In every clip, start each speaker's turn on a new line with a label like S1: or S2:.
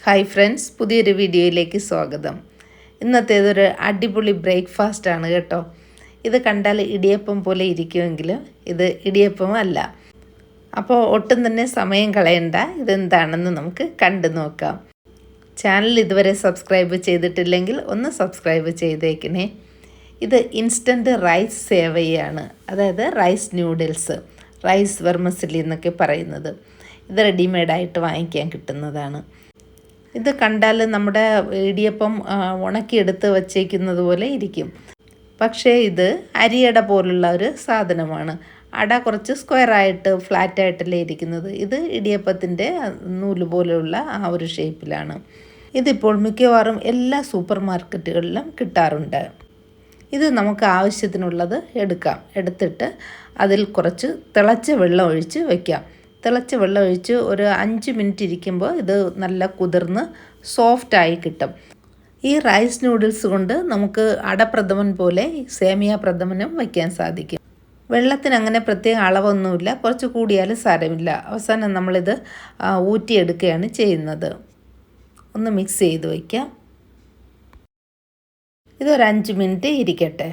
S1: Hi friends, പുതിയൊരു വീഡിയോയിലേക്ക് സ്വാഗതം. ഇന്നത്തേതൊരു അടിപൊളി ബ്രേക്ക്ഫാസ്റ്റ് ആണ് കേട്ടോ. ഇത് കണ്ടാൽ ഇടിയപ്പം പോലെ ഇരിക്കുമെങ്കിലും ഇത് ഇടിയപ്പം അല്ല. അപ്പോൾ ഒട്ടും തന്നെ സമയം കളയണ്ട, ഇതെന്താണെന്ന് നമുക്ക് കണ്ടു നോക്കാം. ചാനൽ ഇതുവരെ സബ്സ്ക്രൈബ് ചെയ്തിട്ടില്ലെങ്കിൽ ഒന്ന് സബ്സ്ക്രൈബ് ചെയ്തേക്കണേ. ഇത് ഇൻസ്റ്റൻറ്റ് റൈസ് സേവയാണ്, അതായത് റൈസ് നൂഡിൽസ്, റൈസ് വെർമസിലി എന്നൊക്കെ പറയുന്നത്. ഇത് റെഡിമെയ്ഡായിട്ട് വാങ്ങിക്കാൻ കിട്ടുന്നതാണ്. ഇത് കണ്ടാൽ നമ്മുടെ ഇടിയപ്പം ഉണക്കിയെടുത്ത് വച്ചേക്കുന്നത് പോലെ ഇരിക്കും. പക്ഷേ ഇത് അരിയട പോലുള്ള ഒരു സാധനമാണ്. അട കുറച്ച് സ്ക്വയറായിട്ട് ഫ്ലാറ്റായിട്ടല്ലേ ഇരിക്കുന്നത്. ഇത് ഇടിയപ്പത്തിൻ്റെ നൂല് പോലെയുള്ള ആ ഒരു ഷേപ്പിലാണ്. ഇതിപ്പോൾ മിക്കവാറും എല്ലാ സൂപ്പർ മാർക്കറ്റുകളിലും കിട്ടാറുണ്ട്. ഇത് നമുക്ക് ആവശ്യത്തിനുള്ളത് എടുത്തിട്ട് അതിൽ കുറച്ച് തിളച്ച വെള്ളം ഒഴിച്ച് വയ്ക്കാം. തിളച്ച വെള്ളം ഒഴിച്ച് ഒരു 5 മിനിറ്റ് ഇരിക്കുമ്പോൾ ഇത് നല്ല കുതിർന്ന് സോഫ്റ്റായി കിട്ടും. ഈ റൈസ് നൂഡിൽസ് കൊണ്ട് നമുക്ക് അടപ്രഥമൻ പോലെ സേമിയ പ്രഥമനും വയ്ക്കാൻ സാധിക്കും. വെള്ളത്തിന് അങ്ങനെ പ്രത്യേക അളവൊന്നുമില്ല, കുറച്ച് കൂടിയാലും സാരമില്ല. അവസാനം നമ്മളിത് ഊറ്റിയെടുക്കുകയാണ് ചെയ്യുന്നത്. ഒന്ന് മിക്സ് ചെയ്ത് വയ്ക്കാം. ഇതൊരു 5 മിനിറ്റ് ഇരിക്കട്ടെ.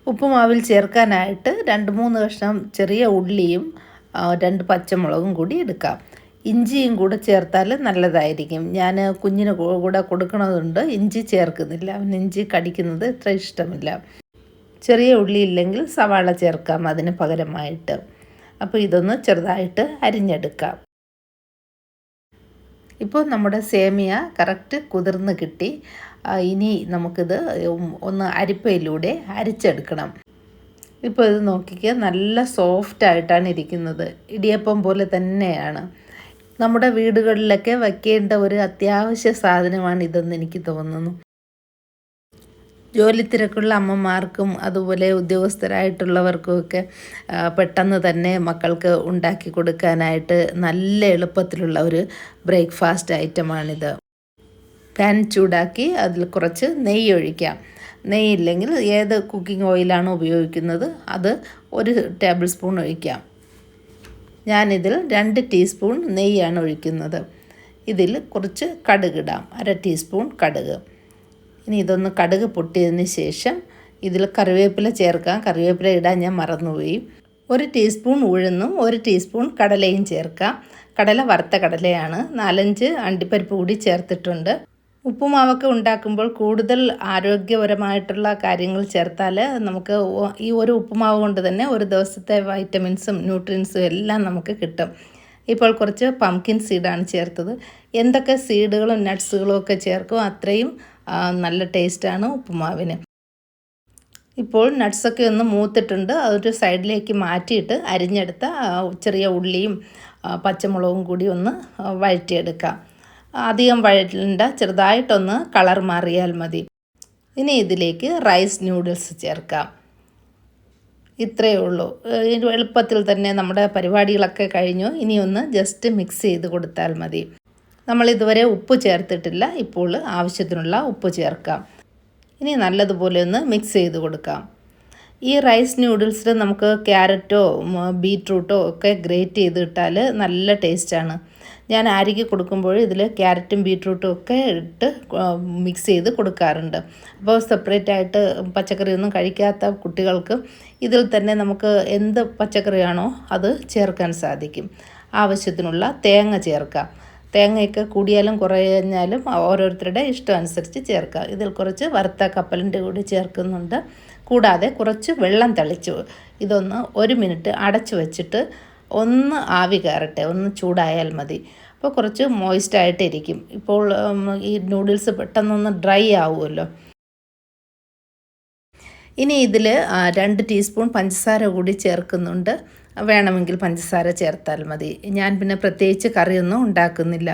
S1: ഉപ്പുമാവിൽ ചേർക്കാനായിട്ട് 2-3 കഷ്ണം ചെറിയ ഉള്ളിയും 2 പച്ചമുളകും കൂടി എടുക്കാം. ഇഞ്ചിയും കൂടെ ചേർത്താൽ നല്ലതായിരിക്കും. ഞാൻ കുഞ്ഞിന് കൂടെ കൊടുക്കണതുണ്ട് ഇഞ്ചി ചേർക്കുന്നില്ല, അവന് ഇഞ്ചി കടിക്കുന്നത് ഇത്ര ഇഷ്ടമില്ല. ചെറിയ ഉള്ളി ഇല്ലെങ്കിൽ സവാള ചേർക്കാം അതിന് പകരമായിട്ട്. അപ്പോൾ ഇതൊന്ന് ചെറുതായിട്ട് അരിഞ്ഞെടുക്കാം. ഇപ്പോൾ നമ്മുടെ സേമിയ കറക്റ്റ് കുതിർന്ന് കിട്ടി. ഇനി നമുക്കിത് ഒന്ന് അരിപ്പയിലൂടെ അരിച്ചെടുക്കണം. ഇപ്പോൾ ഇത് നോക്കിക്കുക, നല്ല സോഫ്റ്റായിട്ടാണ് ഇരിക്കുന്നത്. ഇടിയപ്പം പോലെ തന്നെയാണ്. നമ്മുടെ വീടുകളിലൊക്കെ വയ്ക്കേണ്ട ഒരു അത്യാവശ്യ സാധനമാണ് ഇതെന്ന് എനിക്ക് തോന്നുന്നു. ജോലി തിരക്കുള്ള അമ്മമാർക്കും അതുപോലെ ഉദ്യോഗസ്ഥരായിട്ടുള്ളവർക്കുമൊക്കെ പെട്ടെന്ന് തന്നെ മക്കൾക്ക് ഉണ്ടാക്കി കൊടുക്കാനായിട്ട് നല്ല എളുപ്പത്തിലുള്ള ഒരു ബ്രേക്ക്ഫാസ്റ്റ് ഐറ്റമാണിത്. പാൻ ചൂടാക്കി അതിൽ കുറച്ച് നെയ്യ് ഒഴിക്കാം. നെയ്യില്ലെങ്കിൽ ഏത് കുക്കിംഗ് ഓയിലാണ് ഉപയോഗിക്കുന്നത് അത് 1 ടേബിൾ സ്പൂൺ ഒഴിക്കാം. ഞാനിതിൽ 2 ടീസ്പൂൺ നെയ്യാണ് ഒഴിക്കുന്നത്. ഇതിൽ കുറച്ച് കടുകിടാം, 1/2 ടീസ്പൂൺ കടുക്. ഇനി ഇതൊന്ന് കടുക് പൊട്ടിയതിന് ശേഷം ഇതിൽ കറിവേപ്പില ചേർക്കാം. കറിവേപ്പില ഇടാൻ ഞാൻ മറന്നുപോയി. 1 ടീസ്പൂൺ ഉഴുന്നും 1 ടീസ്പൂൺ കടലയും ചേർക്കാം. കടല വറുത്ത കടലയാണ്. 4-5 അണ്ടിപ്പരിപ്പ് കൂടി ചേർത്തിട്ടുണ്ട്. ഉപ്പുമാവൊക്കെ ഉണ്ടാക്കുമ്പോൾ കൂടുതൽ ആരോഗ്യപരമായിട്ടുള്ള കാര്യങ്ങൾ ചേർത്താൽ നമുക്ക് ഈ ഒരു ഉപ്പുമാവ് കൊണ്ട് തന്നെ ഒരു ദിവസത്തെ വൈറ്റമിൻസും ന്യൂട്രിയൻസും എല്ലാം നമുക്ക് കിട്ടും. ഇപ്പോൾ കുറച്ച് പംകിൻ സീഡാണ് ചേർത്തത്. എന്തൊക്കെ സീഡുകളും നട്ട്സുകളും ഒക്കെ ചേർക്കും അത്രയും നല്ല ടേസ്റ്റാണ് ഉപ്പുമാവിന്. ഇപ്പോൾ നട്ട്സൊക്കെ ഒന്ന് മൂത്തിട്ടുണ്ട്. അതൊരു സൈഡിലേക്ക് മാറ്റിയിട്ട് അരിഞ്ഞെടുത്ത ചെറിയ ഉള്ളിയും പച്ചമുളകും കൂടി ഒന്ന് വഴറ്റിയെടുക്കാം. അധികം വഴറ്റണ്ട, ചെറുതായിട്ടൊന്ന് കളർ മാറിയാൽ മതി. ഇനി ഇതിലേക്ക് റൈസ് നൂഡിൽസ് ചേർക്കാം. ഇത്രയേ ഉള്ളൂ. എളുപ്പത്തിൽ തന്നെ നമ്മുടെ പരിപാടികളൊക്കെ കഴിഞ്ഞു. ഇനി ഒന്ന് ജസ്റ്റ് മിക്സ് ചെയ്ത് കൊടുത്താൽ മതി. നമ്മളിതുവരെ ഉപ്പ് ചേർത്തിട്ടില്ല, ഇപ്പോൾ ആവശ്യത്തിനുള്ള ഉപ്പ് ചേർക്കാം. ഇനി നല്ലതുപോലെ ഒന്ന് മിക്സ് ചെയ്ത് കൊടുക്കാം. ഈ റൈസ് നൂഡിൽസിൽ നമുക്ക് ക്യാരറ്റോ ബീറ്റ്റൂട്ടോ ഒക്കെ ഗ്രേറ്റ് ചെയ്തിട്ടാൽ നല്ല ടേസ്റ്റാണ്. ഞാൻ ആര്യയ്ക്ക് കൊടുക്കുമ്പോൾ ഇതിൽ ക്യാരറ്റും ബീറ്റ്റൂട്ടും ഒക്കെ ഇട്ട് മിക്സ് ചെയ്ത് കൊടുക്കാറുണ്ട്. അപ്പോൾ സെപ്പറേറ്റ് ആയിട്ട് പച്ചക്കറിയൊന്നും കഴിക്കാത്ത കുട്ടികൾക്ക് ഇതിൽ തന്നെ നമുക്ക് എന്ത് പച്ചക്കറിയാണോ അത് ചേർക്കാൻ സാധിക്കും. ആവശ്യത്തിനുള്ള തേങ്ങ ചേർക്കാം. തേങ്ങയൊക്കെ കൂടിയാലും കുറഞ്ഞാലും ഓരോരുത്തരുടെ ഇഷ്ടം അനുസരിച്ച് ചേർക്കാം. ഇതിൽ കുറച്ച് വറുത്ത കപ്പലിൻ്റെ കൂടി ചേർക്കുന്നുണ്ട്. കൂടാതെ കുറച്ച് വെള്ളം തളിച്ചു ഇതൊന്ന് 1 മിനിറ്റ് അടച്ചു വെച്ചിട്ട് ഒന്ന് ആവി കയറട്ടെ, ഒന്ന് ചൂടായാൽ മതി. അപ്പോൾ കുറച്ച് മോയിസ്റ്റായിട്ടിരിക്കും. ഇപ്പോൾ ഈ നൂഡിൽസ് പെട്ടെന്നൊന്ന് ഡ്രൈ ആവുമല്ലോ. ഇനി ഇതിൽ 2 ടീസ്പൂൺ പഞ്ചസാര കൂടി ചേർക്കുന്നുണ്ട്. വേണമെങ്കിൽ പഞ്ചസാര ചേർത്താൽ മതി. ഞാൻ പിന്നെ പ്രത്യേകിച്ച് കറിയൊന്നും ഉണ്ടാക്കുന്നില്ല.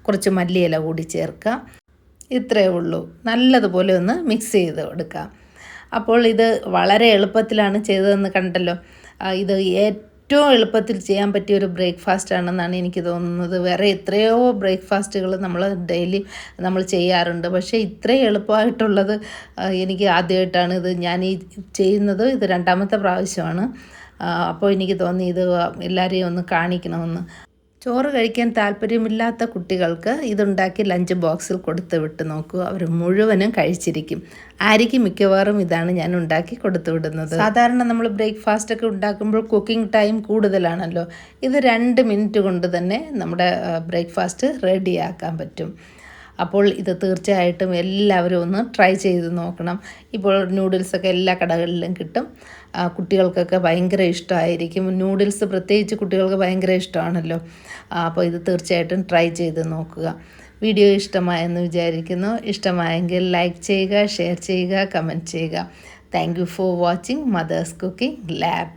S1: കുറച്ച് മല്ലിയില കൂടി ചേർക്കാം. ഇത്രയേ ഉള്ളൂ. നല്ലതുപോലെ ഒന്ന് മിക്സ് ചെയ്ത് കൊടുക്കാം. അപ്പോൾ ഇത് വളരെ എളുപ്പത്തിലാണ് ചെയ്തതെന്ന് കണ്ടല്ലോ. ഇത് ഏറ്റവും എളുപ്പത്തിൽ ചെയ്യാൻ പറ്റിയ ഒരു ബ്രേക്ക്ഫാസ്റ്റ് ആണെന്നാണ് എനിക്ക് തോന്നുന്നത്. വേറെ എത്രയോ ബ്രേക്ക്ഫാസ്റ്റുകൾ ഡെയിലി നമ്മൾ ചെയ്യാറുണ്ട്. പക്ഷേ ഇത്രയും എളുപ്പമായിട്ടുള്ളത് എനിക്ക് ആദ്യമായിട്ടാണ് ഇത് ഞാൻ ഈ ചെയ്യുന്നത്. ഇത് 2ാമത്തെ പ്രാവശ്യമാണ്. അപ്പോൾ എനിക്ക് തോന്നി ഇത് എല്ലാവരെയും ഒന്ന് കാണിക്കണമെന്ന്. ചോറ് കഴിക്കാൻ താല്പര്യമില്ലാത്ത കുട്ടികൾക്ക് ഇതുണ്ടാക്കി ലഞ്ച് ബോക്സിൽ കൊടുത്ത് വിട്ട് നോക്കൂ, അവർ മുഴുവനും കഴിച്ചിരിക്കും. ആയിരിക്കും മിക്കവാറും ഇതാണ് ഞാൻ ഉണ്ടാക്കി കൊടുത്തു വിടുന്നത്. സാധാരണ നമ്മൾ ബ്രേക്ക്ഫാസ്റ്റ് ഒക്കെ ഉണ്ടാക്കുമ്പോൾ കുക്കിംഗ് ടൈം കൂടുതലാണല്ലോ. ഇത് 2 മിനിറ്റ് കൊണ്ട് തന്നെ നമ്മുടെ ബ്രേക്ക്ഫാസ്റ്റ് റെഡിയാക്കാൻ പറ്റും. അപ്പോൾ ഇത് തീർച്ചയായിട്ടും എല്ലാവരും ഒന്ന് ട്രൈ ചെയ്ത് നോക്കണം. ഇപ്പോൾ നൂഡിൽസൊക്കെ എല്ലാ കടകളിലും കിട്ടും. കുട്ടികൾക്കൊക്കെ ഭയങ്കര ഇഷ്ടമായിരിക്കും. നൂഡിൽസ് പ്രത്യേകിച്ച് കുട്ടികൾക്ക് ഭയങ്കര ഇഷ്ടമാണല്ലോ. അപ്പോൾ ഇത് തീർച്ചയായിട്ടും ട്രൈ ചെയ്ത് നോക്കുക. വീഡിയോ ഇഷ്ടമായെന്ന് വിചാരിക്കുന്നു. ഇഷ്ടമായെങ്കിൽ ലൈക്ക് ചെയ്യുക, ഷെയർ ചെയ്യുക, കമൻറ്റ് ചെയ്യുക. Thank you for watching Mother's Cooking lab.